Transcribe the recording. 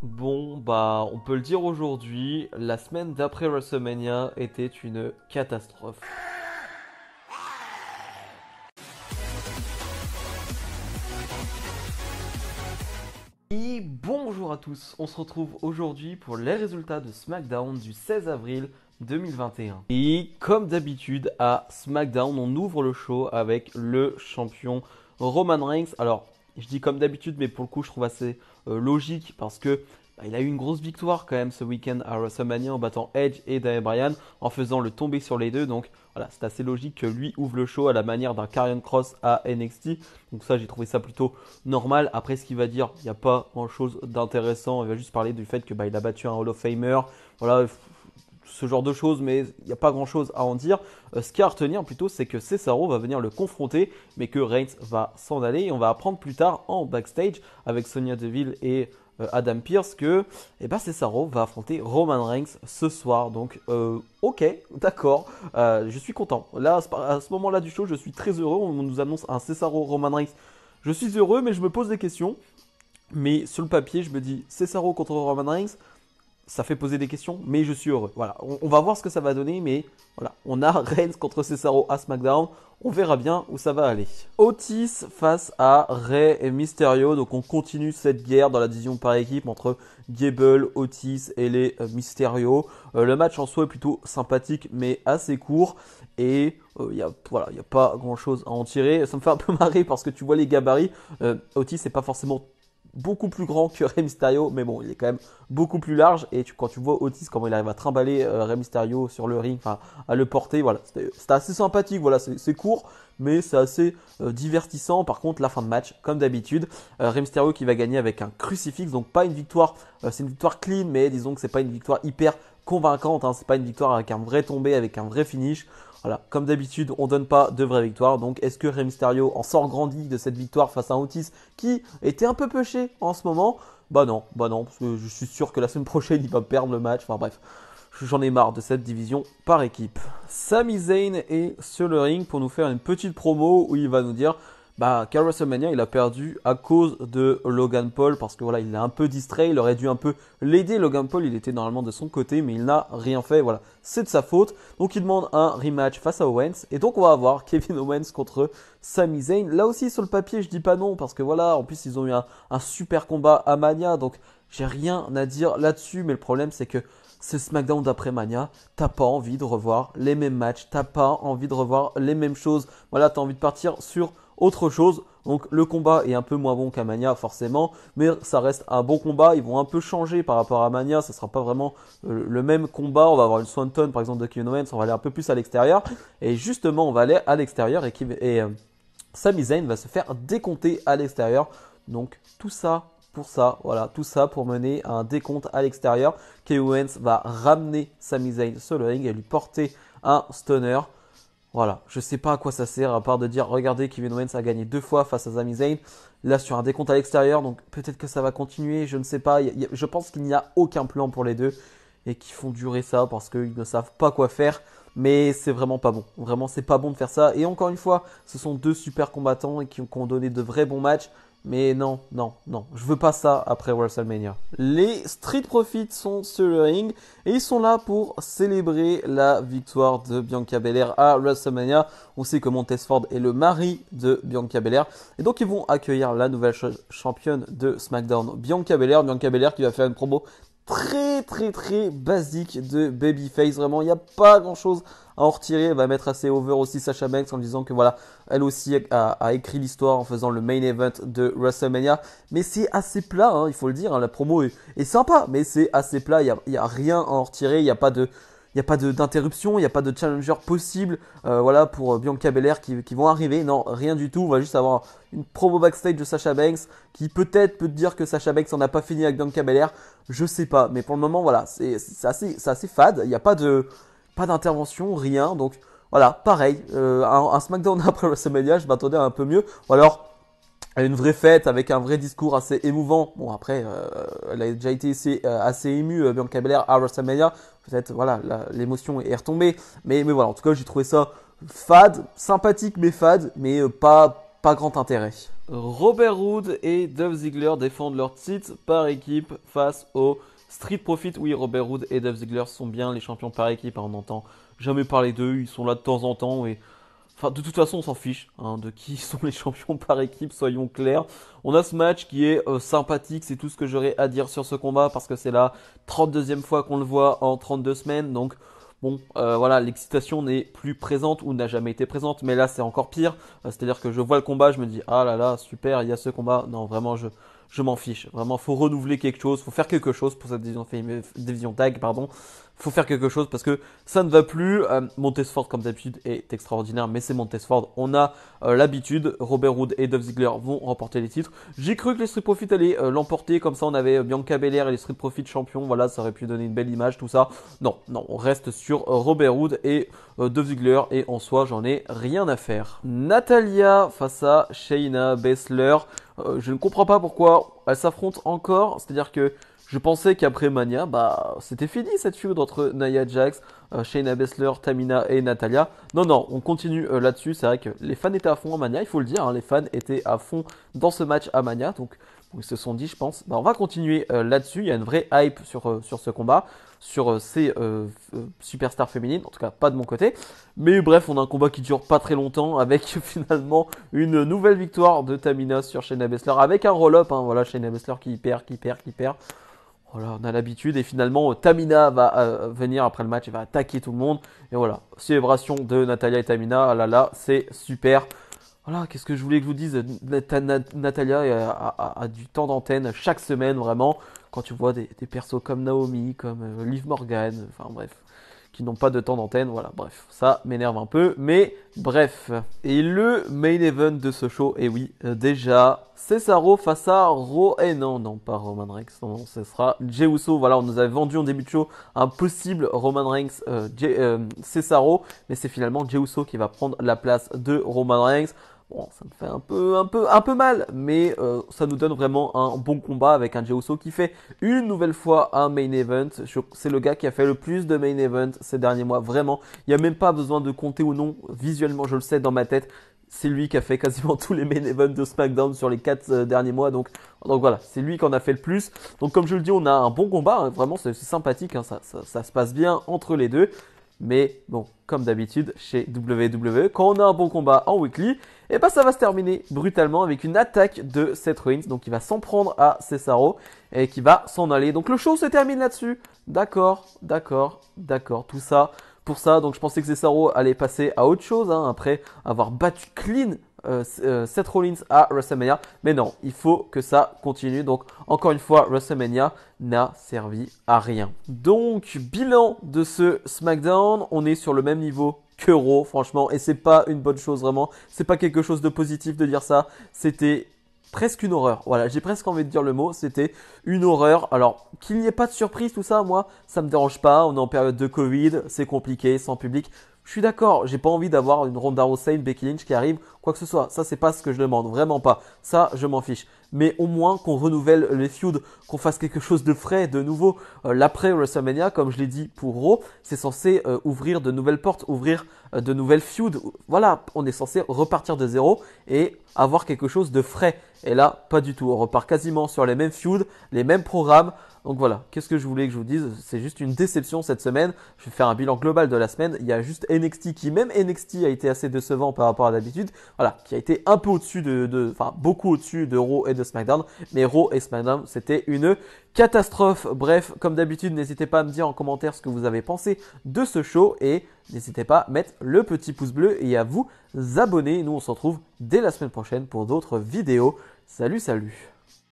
Bon, bah, on peut le dire aujourd'hui, la semaine d'après WrestleMania était une catastrophe. Et bonjour à tous, on se retrouve aujourd'hui pour les résultats de SmackDown du 16 avril 2021. Et comme d'habitude, à SmackDown, on ouvre le show avec le champion Roman Reigns. Alors, je dis comme d'habitude, mais pour le coup, je trouve assez logique parce que il a eu une grosse victoire quand même ce week-end à WrestleMania en battant Edge et Daniel Bryan en faisant le tomber sur les deux. Donc voilà, c'est assez logique que lui ouvre le show à la manière d'un Karrion Cross à NXT. Donc ça, j'ai trouvé ça plutôt normal. Après, ce qu'il va dire, il n'y a pas grand-chose d'intéressant. Il va juste parler du fait que il a battu un Hall of Famer. Voilà, ce genre de choses, mais il n'y a pas grand-chose à en dire. Ce qu'il y a à retenir plutôt, c'est que Cesaro va venir le confronter, mais que Reigns va s'en aller. Et on va apprendre plus tard en backstage avec Sonya Deville et Adam Pearce que Cesaro va affronter Roman Reigns ce soir. Donc, ok, d'accord, je suis content. Là, à ce moment-là du show, je suis très heureux. On nous annonce un Cesaro Roman Reigns. Je suis heureux, mais je me pose des questions. Mais sur le papier, je me dis Cesaro contre Roman Reigns, ça fait poser des questions, mais je suis heureux. Voilà, on va voir ce que ça va donner, mais voilà, on a Reigns contre Cesaro à SmackDown. On verra bien où ça va aller. Otis face à Rey et Mysterio. Donc on continue cette guerre dans la division par équipe entre Gable, Otis et les Mysterio. Le match en soi est plutôt sympathique, mais assez court. Et voilà, y a pas grand chose à en tirer. Ça me fait un peu marrer parce que tu vois les gabarits. Otis n'est pas forcément beaucoup plus grand que Rey Mysterio, mais bon, il est quand même beaucoup plus large. Et quand tu vois Otis, comment il arrive à trimballer Rey Mysterio sur le ring, enfin à le porter, voilà, c'était assez sympathique. Voilà, c'est court, mais c'est assez divertissant. Par contre, la fin de match, comme d'habitude, Rey Mysterio qui va gagner avec un crucifix, donc pas une victoire, c'est une victoire clean, mais disons que c'est pas une victoire hyper convaincante, hein, c'est pas une victoire avec un vrai tombé, avec un vrai finish. Voilà, comme d'habitude, on donne pas de vraie victoire. Donc, est-ce que Rey Mysterio en sort grandi de cette victoire face à Otis qui était un peu pêché en ce moment? Bah non, parce que je suis sûr que la semaine prochaine, il va perdre le match. Enfin bref, j'en ai marre de cette division par équipe. Sami Zayn est sur le ring pour nous faire une petpetite promo où il va nous dire qu'à WrestleMania, il a perdu à cause de Logan Paul parce que voilà, il est un peu distrait, il aurait dû un peu l'aider. Logan Paul, il était normalement de son côté, mais il n'a rien fait. Voilà, c'est de sa faute. Donc il demande un rematch face à Owens et donc on va avoir Kevin Owens contre Sami Zayn. Là aussi sur le papier, je dis pas non parce que voilà, en plus ils ont eu un super combat à Mania, donc j'ai rien à dire là-dessus. Mais le problème, c'est que ce SmackDown d'après Mania, t'as pas envie de revoir les mêmes matchs, t'as pas envie de revoir les mêmes choses. Voilà, t'as envie de partir sur autre chose. Donc le combat est un peu moins bon qu'à Mania forcément, mais ça reste un bon combat. Ils vont un peu changer par rapport à Mania, ça sera pas vraiment le même combat. On va avoir une Swanton par exemple de Kevin Owens, on va aller un peu plus à l'extérieur. Et justement, on va aller à l'extérieur et Sami Zayn va se faire décompter à l'extérieur. Donc tout ça pour ça, voilà, tout ça pour mener à un décompte à l'extérieur. Kevin Owens va ramener Sami Zayn sur le ring et lui porter un stunner. Voilà, je sais pas à quoi ça sert à part de dire regardez, Kevin Owens a gagné 2 fois face à Sami Zayn. Là sur un décompte à l'extérieur, donc peut-être que ça va continuer, je ne sais pas. Je pense qu'il n'y a aucun plan pour les deux et qu'ils font durer ça parce qu'ils ne savent pas quoi faire. Mais c'est vraiment pas bon. Vraiment, c'est pas bon de faire ça. Et encore une fois, ce sont deux super combattants et qui ont donné de vrais bons matchs. Mais non, non, non, je veux pas ça après WrestleMania. Les Street Profits sont sur le ring et ils sont là pour célébrer la victoire de Bianca Belair à WrestleMania. On sait que Montez Ford est le mari de Bianca Belair et donc ils vont accueillir la nouvelle championne de SmackDown, Bianca Belair. Bianca Belair qui va faire une promo très basique de Babyface. Vraiment, il n'y a pas grand chose à en retirer. Elle va mettre assez over aussi Sasha Banks en disant que voilà, elle aussi a écrit l'histoire en faisant le main event de WrestleMania. Mais c'est assez plat, hein, il faut le dire. Hein, la promo est sympa, mais c'est assez plat. Il y a rien à en retirer. Il n'y a pas de. Il n'y a pas d'interruption, il n'y a pas de challenger possible voilà, pour Bianca Belair qui vont arriver. Non, rien du tout. On va juste avoir une promo backstage de Sasha Banks qui peut-être peut te dire que Sasha Banks n'en a pas fini avec Bianca Belair. Je sais pas. Mais pour le moment, voilà, c'est assez fade. Il n'y a pas d'intervention, rien. Donc voilà, pareil. Un SmackDown après WrestleMania, je m'attendais à un peu mieux. Ou alors à une vraie fête avec un vrai discours assez émouvant. Bon, après, elle a déjà été assez émue, Bianca Belair, à WrestleMania. Peut-être, voilà, l'émotion est retombée. Mais voilà, en tout cas, j'ai trouvé ça fade, sympathique, mais fade, mais pas pas grand intérêt. Robert Roode et Dolph Ziggler défendent leur titre par équipe face au Street Profit. Oui, Robert Roode et Dolph Ziggler sont bien les champions par équipe. On n'entend jamais parler d'eux, ils sont là de temps en temps. Et enfin, de toute façon, on s'en fiche de qui sont les champions par équipe, soyons clairs. On a ce match qui est sympathique, c'est tout ce que j'aurais à dire sur ce combat parce que c'est la 32e fois qu'on le voit en 32 semaines. Donc, bon, voilà, l'excitation n'est plus présente ou n'a jamais été présente, mais là, c'est encore pire. C'est-à-dire que je vois le combat, je me dis, ah là là, super, il y a ce combat. Non, vraiment, je m'en fiche. Vraiment, faut renouveler quelque chose, faut faire quelque chose pour cette division tag, pardon. Faut faire quelque chose parce que ça ne va plus. Montesford, comme d'habitude, est extraordinaire, mais c'est Montesford. On a l'habitude. Robert Roode et Dolph Ziggler vont remporter les titres. J'ai cru que les Street Profits allaient l'emporter. Comme ça, on avait Bianca Belair et les Street Profits champions. Voilà, ça aurait pu donner une belle image, tout ça. Non, non, on reste sur Robert Roode et Dolph Ziggler. Et en soi, j'en ai rien à faire. Natalia face à Shayna Baszler. Je ne comprends pas pourquoi elles s'affrontent encore. C'est-à-dire que je pensais qu'après Mania, bah, c'était fini cette feud entre Nia Jax, Shayna Baszler, Tamina et Natalia. Non, non, on continue là-dessus. C'est vrai que les fans étaient à fond à Mania, il faut le dire. Hein, les fans étaient à fond dans ce match à Mania. Donc, ils se sont dit, je pense, bah, on va continuer là-dessus. Il y a une vraie hype sur ce combat, sur ces superstars féminines. En tout cas, pas de mon côté. Mais bref, on a un combat qui dure pas très longtemps avec finalement une nouvelle victoire de Tamina sur Shayna Baszler avec un roll-up. Hein, voilà, Shayna Baszler qui perd. Voilà, on a l'habitude et finalement Tamina va venir après le match et va attaquer tout le monde. Et voilà, célébration de Natalia et Tamina, ah là là, c'est super. Voilà, qu'est-ce que je voulais que je vous dise, Natalia a du temps d'antenne chaque semaine vraiment. Quand tu vois des persos comme Naomi, comme Liv Morgan, enfin bref, qui n'ont pas de temps d'antenne, voilà, bref, ça m'énerve un peu, mais bref. Et le main event de ce show, et oui, déjà, Cesaro face à non, pas Roman Reigns, non, ce sera Jey Uso, voilà, on nous avait vendu en début de show un possible Roman Reigns, Cesaro, mais c'est finalement Jey Uso qui va prendre la place de Roman Reigns. Bon, ça me fait un peu mal, mais ça nous donne vraiment un bon combat avec un Jey Uso qui fait une nouvelle fois un main event. C'est le gars qui a fait le plus de main event ces derniers mois, vraiment. Il n'y a même pas besoin de compter ou non, visuellement je le sais dans ma tête. C'est lui qui a fait quasiment tous les main events de SmackDown sur les 4 derniers mois. Donc voilà, c'est lui qui en a fait le plus. Donc comme je le dis, on a un bon combat, hein, vraiment c'est sympathique, hein, ça se passe bien entre les deux. Mais bon, comme d'habitude chez WWE, quand on a un bon combat en weekly, et ben ça va se terminer brutalement avec une attaque de Seth Rollins. Donc il va s'en prendre à Cesaro et qui va s'en aller. Donc le show se termine là-dessus. D'accord. Tout ça pour ça. Donc je pensais que Cesaro allait passer à autre chose hein, après avoir battu clean Seth Rollins à WrestleMania. Mais non, il faut que ça continue. Donc encore une fois, WrestleMania n'a servi à rien. Donc bilan de ce SmackDown, on est sur le même niveau que Raw, franchement, et c'est pas une bonne chose vraiment. C'est pas quelque chose de positif de dire ça. C'était presque une horreur. Voilà, j'ai presque envie de dire le mot. C'était une horreur. Alors, qu'il n'y ait pas de surprise, tout ça, moi, ça me dérange pas. On est en période de Covid, c'est compliqué, sans public. Je suis d'accord, j'ai pas envie d'avoir une Ronda Rousey, une Becky Lynch qui arrive, quoi que ce soit. Ça, c'est pas ce que je demande, vraiment pas. Ça, je m'en fiche. Mais au moins qu'on renouvelle les feuds, qu'on fasse quelque chose de frais, de nouveau. L'après WrestleMania, comme je l'ai dit pour Raw, c'est censé ouvrir de nouvelles portes, ouvrir de nouvelles feuds. Voilà, on est censé repartir de zéro et avoir quelque chose de frais. Et là, pas du tout. On repart quasiment sur les mêmes feuds, les mêmes programmes. Donc voilà, qu'est-ce que je voulais que je vous dise? C'est juste une déception cette semaine. Je vais faire un bilan global de la semaine. Il y a juste NXT qui, même NXT a été assez décevant par rapport à d'habitude. Voilà, qui a été un peu au-dessus enfin beaucoup au-dessus de Raw et de SmackDown. Mais Raw et SmackDown, c'était une catastrophe. Bref, comme d'habitude, n'hésitez pas à me dire en commentaire ce que vous avez pensé de ce show. Et n'hésitez pas à mettre le petit pouce bleu et à vous abonner. Nous, on se retrouve dès la semaine prochaine pour d'autres vidéos. Salut, salut!